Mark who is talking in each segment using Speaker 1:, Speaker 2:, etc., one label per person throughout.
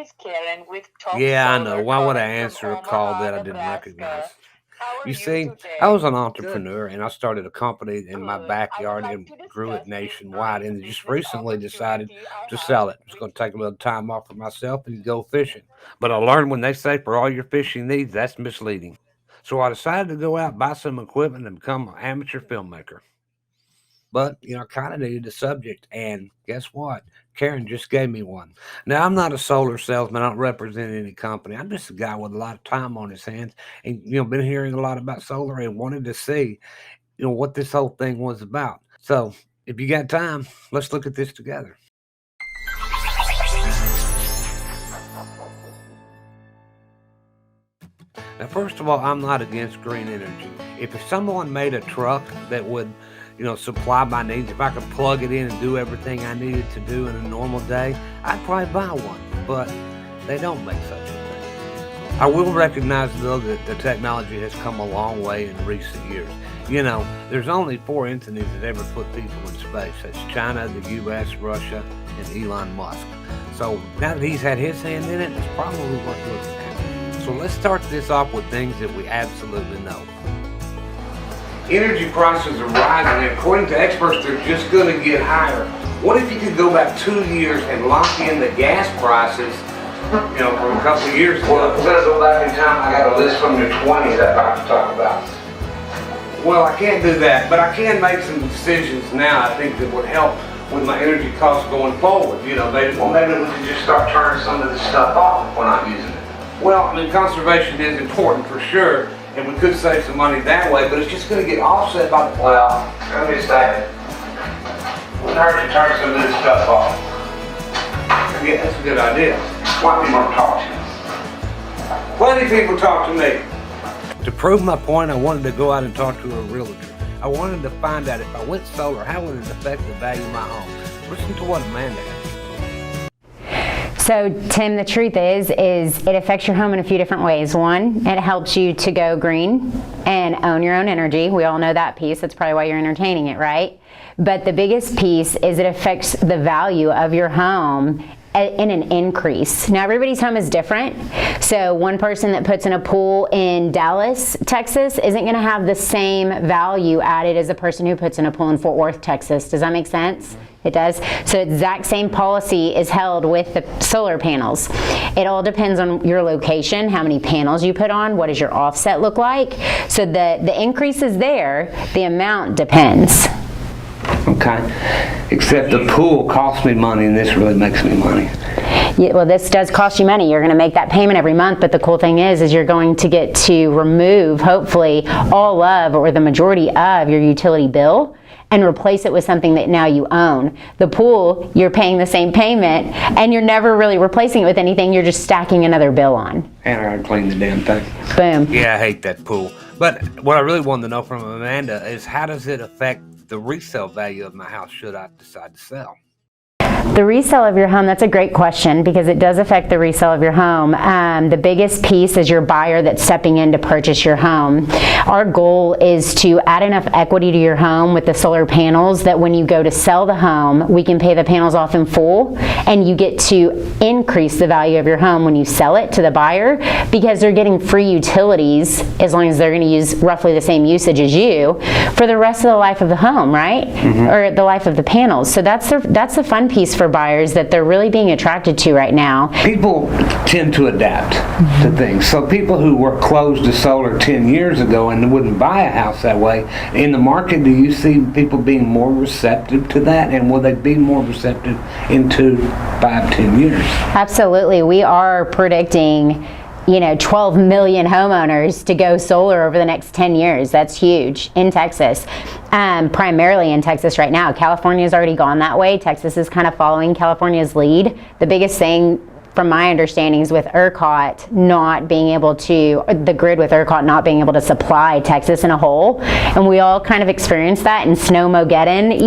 Speaker 1: is Karen with Top
Speaker 2: Yeah, I know.
Speaker 1: Solar
Speaker 2: Why would I
Speaker 1: calling from
Speaker 2: answer a call
Speaker 1: Omaha,
Speaker 2: that I didn't recognize?
Speaker 1: Nebraska. How are
Speaker 2: You
Speaker 1: you
Speaker 2: see, I
Speaker 1: today?
Speaker 2: was an
Speaker 3: Good.
Speaker 2: entrepreneur and I started a company in my
Speaker 1: Good. I would
Speaker 2: backyard
Speaker 1: like
Speaker 2: and
Speaker 1: to
Speaker 2: grew it
Speaker 1: discuss this
Speaker 2: nationwide
Speaker 1: nice
Speaker 2: and just
Speaker 1: business
Speaker 2: recently decided
Speaker 1: opportunity I
Speaker 2: to
Speaker 1: have
Speaker 2: sell it. It's
Speaker 1: with
Speaker 2: going to take a little time off for myself and go fishing. But I learned when they say for all your fishing needs, that's misleading. So I decided to go out, buy some equipment, and become an amateur filmmaker. But, I kind of needed a subject. And guess what? Karen just gave me one. Now, I'm not a solar salesman. I don't represent any company. I'm just a guy with a lot of time on his hands and, been hearing a lot about solar and wanted to see, what this whole thing was about. So if you got time, let's look at this together. Now, first of all, I'm not against green energy. If someone made a truck that would, supply my needs, if I could plug it in and do everything I needed to do in a normal day, I'd probably buy one. But they don't make such a thing. I will recognize, though, that the technology has come a long way in recent years. There's only 4 entities that ever put people in space. That's China, the U.S., Russia, and Elon Musk. So now that he's had his hand in it, it's probably worth looking at. So let's start this off with things that we absolutely know. Energy prices are rising, and according to experts, they're just going to get higher. What if you could go back 2 years and lock in the gas prices, from a couple of years ago? Well, if we're going to go back in time, I got a list from the 20s that I have to talk about. Well, I can't do that, but I can make some decisions now, I think, that would help with my energy costs going forward. Maybe we could just start turning some of this stuff off if we're not using it. Well, conservation is important for sure, and we could save some money that way, but it's just going to get offset by the... Well, let me say, wouldn't hurt to turn some of this stuff off. Yeah, that's a good idea. Why people don't talk to you? Plenty of people talk to me. To prove my point, I wanted to go out and talk to a realtor. I wanted to find out if I went solar, how would it affect the value of my home? Listen to what Amanda has.
Speaker 4: So, Tim, the truth is it affects your home in a few different ways. One, it helps you to go green and own your own energy. We all know that piece. That's probably why you're entertaining it, right? But the biggest piece is it affects the value of your home in an increase. Now, everybody's home is different. So one person that puts in a pool in Dallas, Texas isn't gonna have the same value added as a person who puts in a pool in Fort Worth, Texas. Does that make sense? It does. So the exact same policy is held with the solar panels. It all depends on your location, how many panels you put on, what does your offset look like. So the increase is there, the amount depends.
Speaker 2: Okay, except the pool costs me money and this really makes me money.
Speaker 4: Yeah, well, this does cost you money. You're going to make that payment every month, but the cool thing is you're going to get to remove, hopefully, all of or the majority of your utility bill and replace it with something that now you own. The pool, you're paying the same payment and you're never really replacing it with anything. You're just stacking another bill on.
Speaker 2: And I gotta clean the damn thing.
Speaker 4: Boom.
Speaker 2: Yeah, I hate that pool. But what I really wanted to know from Amanda is how does it affect the resale value of my house should I decide to sell?
Speaker 4: The resale of your home, that's a great question because it does affect the resale of your home. The biggest piece is your buyer that's stepping in to purchase your home. Our goal is to add enough equity to your home with the solar panels that when you go to sell the home, we can pay the panels off in full and you get to increase the value of your home when you sell it to the buyer because they're getting free utilities as long as they're going to use roughly the same usage as you for the rest of the life of the home, right? Mm-hmm. Or the life of the panels. So that's the fun piece for buyers that they're really being attracted to right now.
Speaker 2: People tend to adapt to things. So people who were closed to solar 10 years ago and wouldn't buy a house that way, in the market, do you see people being more receptive to that? And will they be more receptive in 2, 5, 10 years?
Speaker 4: Absolutely. We are predicting 12 million homeowners to go solar over the next 10 years. That's huge in Texas. Primarily in Texas right now. California's already gone that way. Texas is kind of following California's lead. The biggest thing from my understandings with ERCOT not being able to, the grid with ERCOT not being able to supply Texas in a whole. And we all kind of experienced that in Snowmageddon,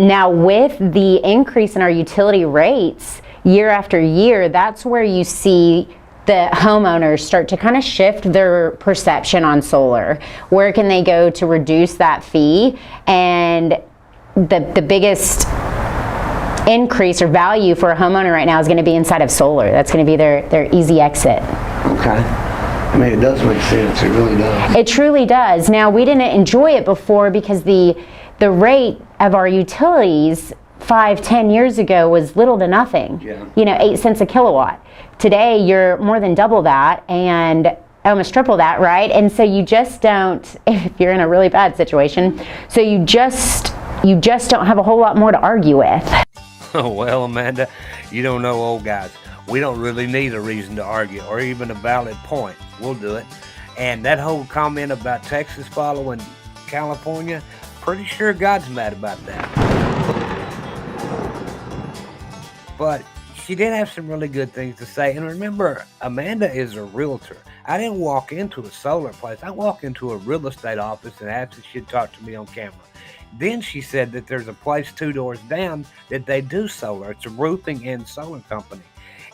Speaker 4: Now with the increase in our utility rates year after year, that's where you see the homeowners start to kind of shift their perception on solar. Where can they go to reduce that fee? And the biggest increase or value for a homeowner right now is going to be inside of solar. That's going to be their easy exit.
Speaker 2: Okay. I mean, it does make sense. It really does.
Speaker 4: It truly does. Now, we didn't enjoy it before because the rate of our utilities 5-10 years ago was little to nothing.
Speaker 2: Yeah.
Speaker 4: You know, 8 cents a kilowatt. Today, you're more than double that and almost triple that, right? And so you just don't, if you're in a really bad situation, so you just don't have a whole lot more to argue with.
Speaker 2: Oh, well, Amanda, you don't know old guys. We don't really need a reason to argue or even a valid point. We'll do it. And that whole comment about Texas following California, pretty sure God's mad about that. But she did have some really good things to say. And remember, Amanda is a realtor. I didn't walk into a solar place. I walked into a real estate office and asked if she'd talk to me on camera. Then she said that there's a place 2 doors down that they do solar. It's a roofing and solar company.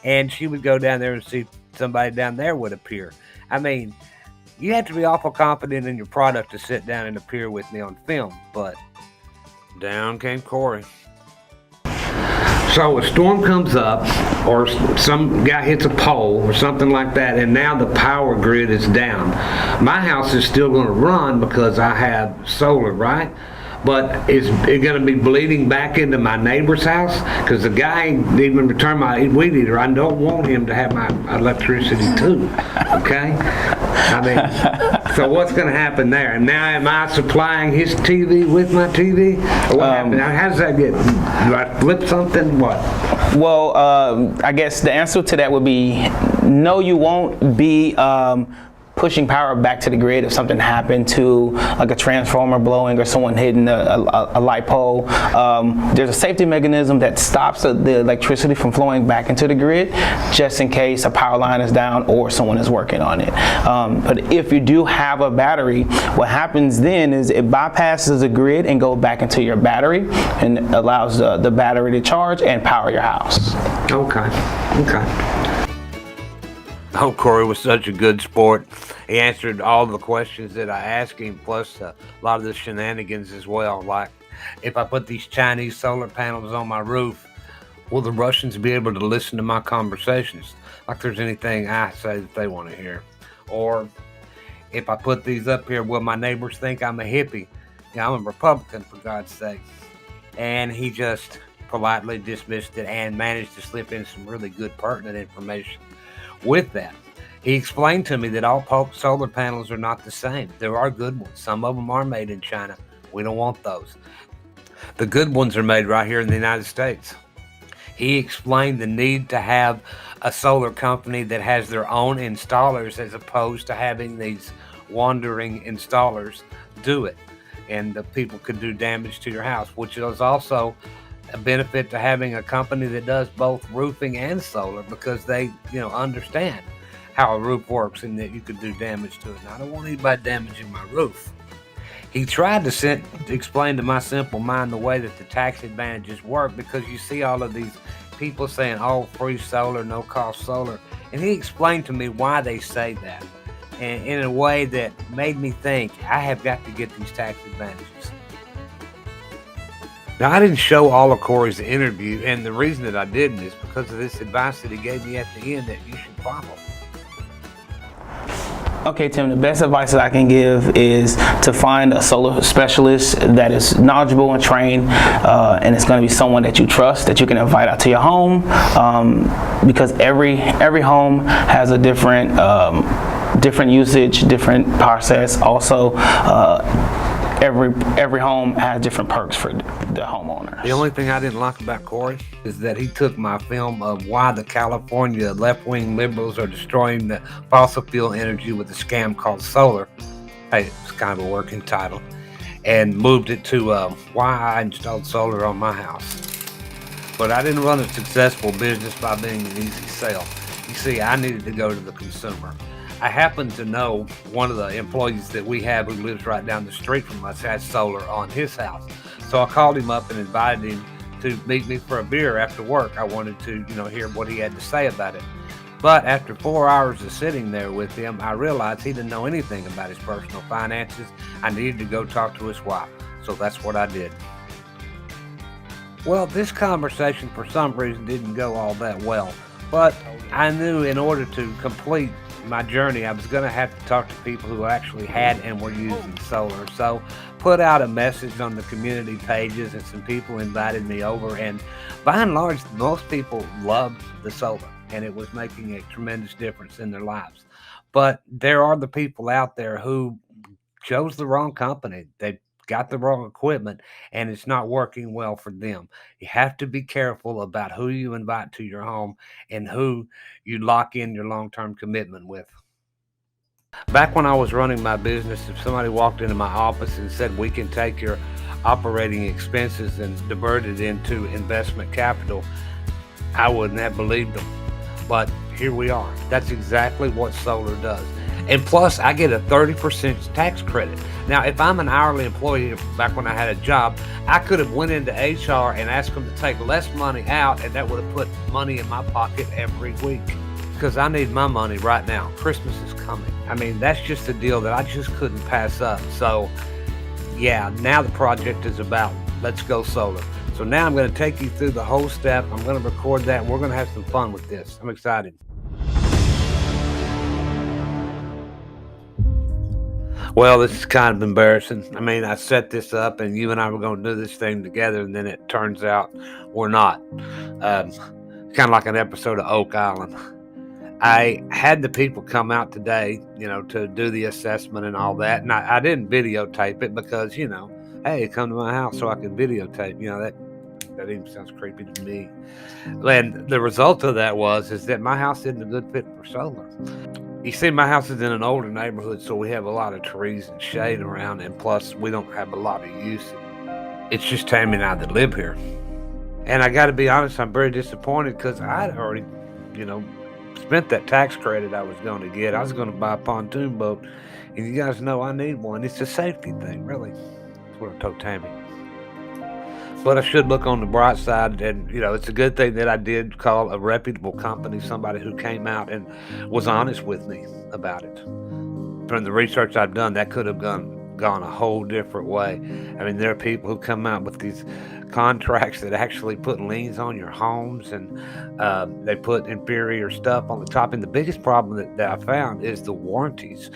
Speaker 2: And she would go down there and see if somebody down there would appear. I mean, you have to be awful confident in your product to sit down and appear with me on film. But down came Corey. So a storm comes up or some guy hits a pole or something like that, and now the power grid is down. My house is still going to run because I have solar, right? But is it going to be bleeding back into my neighbor's house? Because the guy didn't even return my weed eater. I don't want him to have my electricity too, okay? I mean, so what's going to happen there? And now am I supplying his TV with my TV? Or what happened? How does that get? Do I flip something? What?
Speaker 3: Well, I guess the answer to that would be no, you won't be pushing power back to the grid if something happened to like a transformer blowing or someone hitting a light pole. There's a safety mechanism that stops the electricity from flowing back into the grid just in case a power line is down or someone is working on it. But if you do have a battery, what happens then is it bypasses the grid and goes back into your battery and allows the battery to charge and power your house.
Speaker 2: Okay. Oh, Corey was such a good sport. He answered all the questions that I asked him, plus a lot of the shenanigans as well. Like, if I put these Chinese solar panels on my roof, will the Russians be able to listen to my conversations? Like there's anything I say that they want to hear. Or if I put these up here, will my neighbors think I'm a hippie? Yeah, I'm a Republican, for God's sake. And he just politely dismissed it and managed to slip in some really good pertinent information. With that, he explained to me that all solar panels are not the same. There are good ones. Some of them are made in China. We don't want those. The good ones are made right here in the United States. He explained the need to have a solar company that has their own installers as opposed to having these wandering installers do it. And the people could do damage to your house, which is also a benefit to having a company that does both roofing and solar, because they, understand how a roof works and that you could do damage to it. And I don't want anybody damaging my roof. He tried to explain to my simple mind the way that the tax advantages work, because you see all of these people saying, oh, free solar, no cost solar. And he explained to me why they say that, and in a way that made me think I have got to get these tax advantages. Now, I didn't show all of Corey's interview, and the reason that I didn't is because of this advice that he gave me at the end that you should follow.
Speaker 3: Okay, Tim, the best advice that I can give is to find a solar specialist that is knowledgeable and trained, and it's going to be someone that you trust, that you can invite out to your home, because every home has a different usage, different process. Also, every home has different perks for the homeowners.
Speaker 2: The only thing I didn't like about Corey is that he took my film of why the California left-wing liberals are destroying the fossil fuel energy with a scam called solar. Hey, it's kind of a working title. And moved it to why I installed solar on my house. But I didn't run a successful business by being an easy sale. You see, I needed to go to the consumer. I happen to know one of the employees that we have who lives right down the street from us has solar on his house. So I called him up and invited him to meet me for a beer after work. I wanted to, hear what he had to say about it. But after 4 hours of sitting there with him, I realized he didn't know anything about his personal finances. I needed to go talk to his wife. So that's what I did. Well, this conversation for some reason didn't go all that well, but I knew in order to complete my journey, I was going to have to talk to people who actually had and were using solar. So, put out a message on the community pages, and some people invited me over. And by and large, most people loved the solar, and it was making a tremendous difference in their lives. But there are the people out there who chose the wrong company. They got the wrong equipment and it's not working well for them. You have to be careful about who you invite to your home and who you lock in your long term commitment with. Back when I was running my business, if somebody walked into my office and said, "We can take your operating expenses and divert it into investment capital," I wouldn't have believed them. But here we are. That's exactly what solar does. And plus, I get a 30% tax credit. Now, if I'm an hourly employee, back when I had a job, I could have went into HR and asked them to take less money out, and that would have put money in my pocket every week. Because I need my money right now. Christmas is coming. I mean, that's just a deal that I just couldn't pass up. So, yeah, now the project is about let's go solar. So now I'm going to take you through the whole step. I'm going to record that, and we're going to have some fun with this. I'm excited. Well, this is kind of embarrassing. I mean, I set this up and you and I were going to do this thing together, and then it turns out we're not. Kind of like an episode of Oak Island. I had the people come out today, to do the assessment and all that. And I didn't videotape it because, hey, come to my house so I can videotape. That even sounds creepy to me. And the result of that is that my house isn't a good fit for solar. You see, my house is in an older neighborhood, so we have a lot of trees and shade around, and plus we don't have a lot of use. It's just Tammy and I that live here. And I got to be honest, I'm very disappointed because I'd already, spent that tax credit I was going to get. I was going to buy a pontoon boat, and you guys know I need one. It's a safety thing, really. That's what I told Tammy. But I should look on the bright side, and it's a good thing that I did call a reputable company, somebody who came out and was honest with me about it. From the research I've done, that could have gone a whole different way. I mean, there are people who come out with these contracts that actually put liens on your homes, and they put inferior stuff on the top. And the biggest problem that I found is the warranties.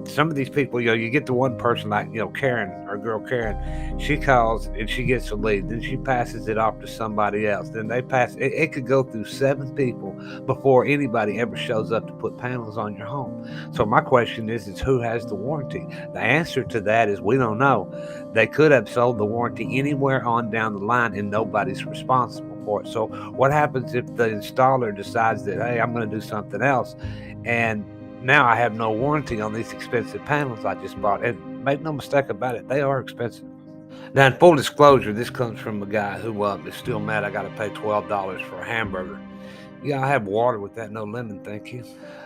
Speaker 2: Some of these people, you get the one person like, Karen, our girl Karen, she calls and she gets a lead, then she passes it off to somebody else. Then they pass it. It could go through 7 people before anybody ever shows up to put panels on your home. So my question is who has the warranty? The answer to that is we don't know. They could have sold the warranty anywhere on down the line and nobody's responsible for it. So what happens if the installer decides that, hey, I'm going to do something else, and now I have no warranty on these expensive panels I just bought? And make no mistake about it, they are expensive. Now, in full disclosure, this comes from a guy who is still mad I got to pay $12 for a hamburger. Yeah, I have water with that, no lemon, thank you.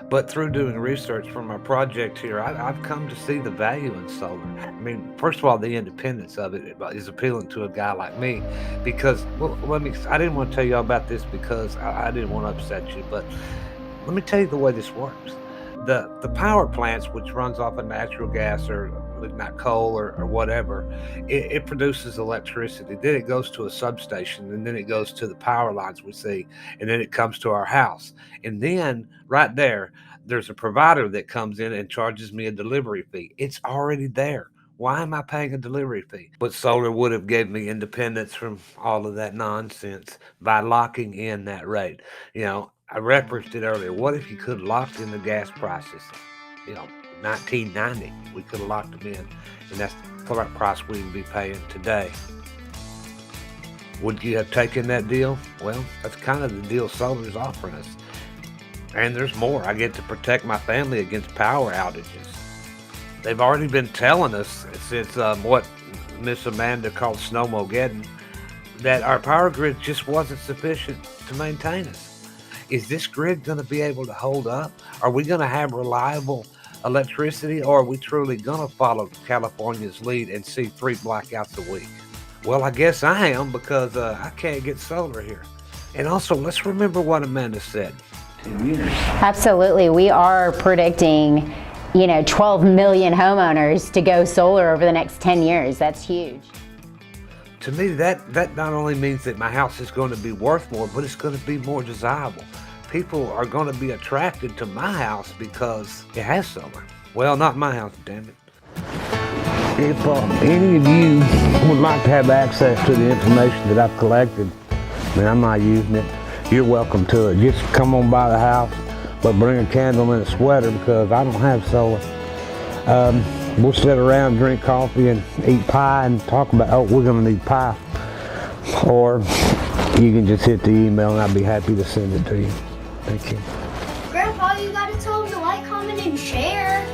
Speaker 2: But through doing research for my project here, I've come to see the value in solar. I mean, first of all, the independence of it is appealing to a guy like me because, I didn't want to tell you all about this because I didn't want to upset you, but let me tell you the way this works. The power plants, which runs off of natural gas or not coal or whatever, it produces electricity. Then it goes to a substation, and then it goes to the power lines we see, and then it comes to our house. And then right there's a provider that comes in and charges me a delivery fee. It's already there. Why am I paying a delivery fee? But solar would have gave me independence from all of that nonsense by locking in that rate. I referenced it earlier. What if you could have locked in the gas prices? 1990, we could have locked them in, and that's the price we would be paying today. Would you have taken that deal? Well, that's kind of the deal solar's offering us. And there's more. I get to protect my family against power outages. They've already been telling us since what Miss Amanda called Snowmogeddon, that our power grid just wasn't sufficient to maintain us. Is this grid going to be able to hold up? Are we going to have reliable electricity, or are we truly going to follow California's lead and see 3 blackouts a week? Well, I guess I am, because I can't get solar here. And also, let's remember what Amanda said. 10 years.
Speaker 4: Absolutely. We are predicting, 12 million homeowners to go solar over the next 10 years. That's huge.
Speaker 2: to me, that not only means that my house is going to be worth more, but it's going to be more desirable. People are going to be attracted to my house because it has solar. Well, not my house, damn it. If any of you would like to have access to the information that I've collected, and I'm not using it, you're welcome to it. Just come on by the house, but bring a candle and a sweater because I don't have solar. We'll sit around, drink coffee, and eat pie and talk about, oh, we're going to need pie. Or you can just hit the email and I'd be happy to send it to you. Thank you.
Speaker 5: Grandpa, you gotta tell them to like, comment, and share.